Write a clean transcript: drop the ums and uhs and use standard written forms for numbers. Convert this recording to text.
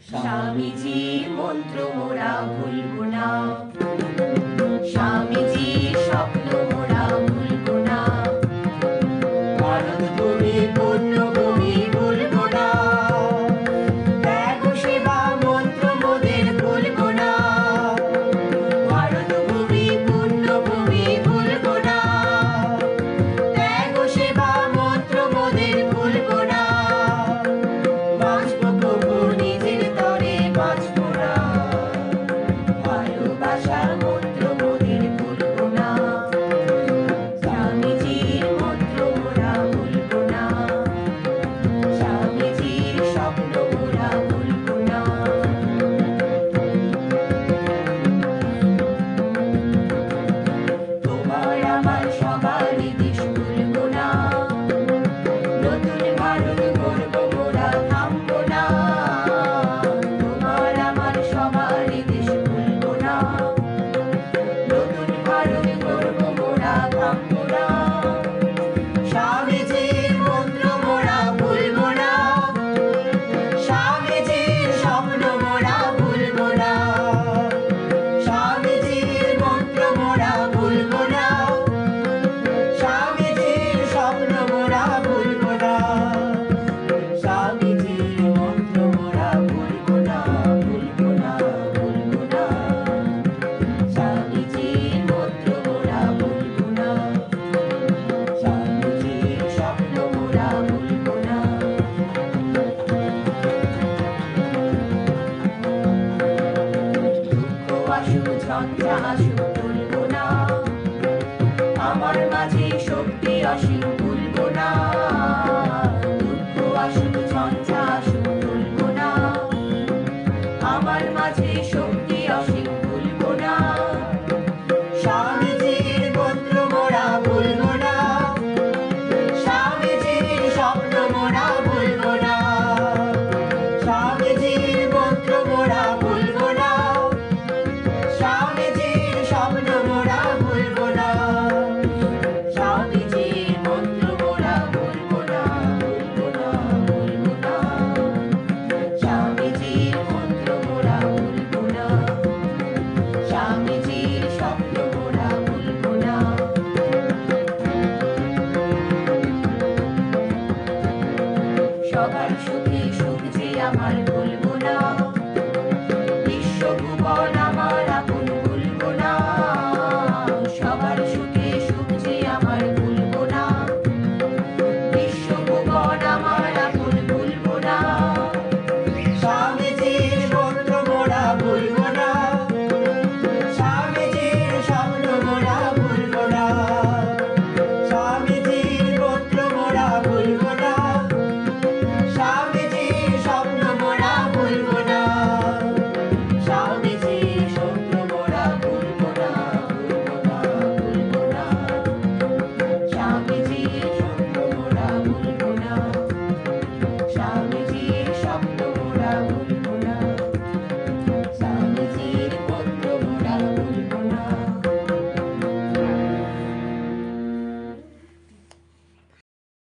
স্বামীজির মন্ত্র মোরা ভুলবো না, স্বামীজির স্বপ্ন মোরা ভুলবো না, ভারত ভূমি পুণ্যভূমি ভুলবো না, ত্যাগ সেবা মন্ত্র মোদের ভুলবো না, ভারত ভূমি পুণ্যভূমি ভুলবো না, ত্যাগ সেবা মন্ত্র মোদের ভুলবো না, বাঁচবো প্রভু নিজের তরে বাঁচবো না, ভালোবাসার মন্ত্র মোদের ভুলবো না, স্বামীজির মন্ত্র মোরা ভুলবো না, স্বামীজির স্বপ্ন মোরা ভুলবো না। তোমার আমার সবারই দেশ ভুলবো না, নতুন ভারত গড়বো মোরা থামবো না, তোমার আমার সবারই দেশ ভুলবো না, নতুন ভারত গড়বো মোরা থামবো না, স্বামীজির মন্ত্র মোরা ভুলবো না, স্বামীজির স্বপ্ন মোরা ভুলবো না, স্বামীজির মন্ত্র মোরা ভুলবো না, স্বামীজির স্বপ্ন মোরা ভুলবো না, স্বামীজির মন্ত্র মোরা ভুলবো না, ভুলবো না, ভুলবো না, স্বামীজির মন্ত্র মোরা ভুলবো না, স্বামীজির স্বপ্ন মোরা ভুলবো না। দুঃখ আসুক ঝঞ্ঝা আসুক ভুলবো না, আমার মাঝে শক্তি আসুক ভুলবো না, দুঃখ আসুক ঝঞ্ঝা আসুক ভুলবো না, আমার মাঝে শক্তি আসুক ভুলবো না, স্বামীজির মন্ত্র মোরা ভুলবো না, স্বামীজির স্বপ্ন মোরা ভুলবো না, স্বামীজির মন্ত্র মোরা ভুলবো না, স্বামীজির স্বপ্ন মোরা ভুলবো না, স্বামীজির মন্ত্র মোরা ভুলবো না, ভুলবো না, ভুলবো না, স্বামীজির মন্ত্র মোরা ভুলবো না, স্বামীজির স্বপ্ন মোরা ভুলবো না। সবার সুখে সুখ যে আমার ভুলবো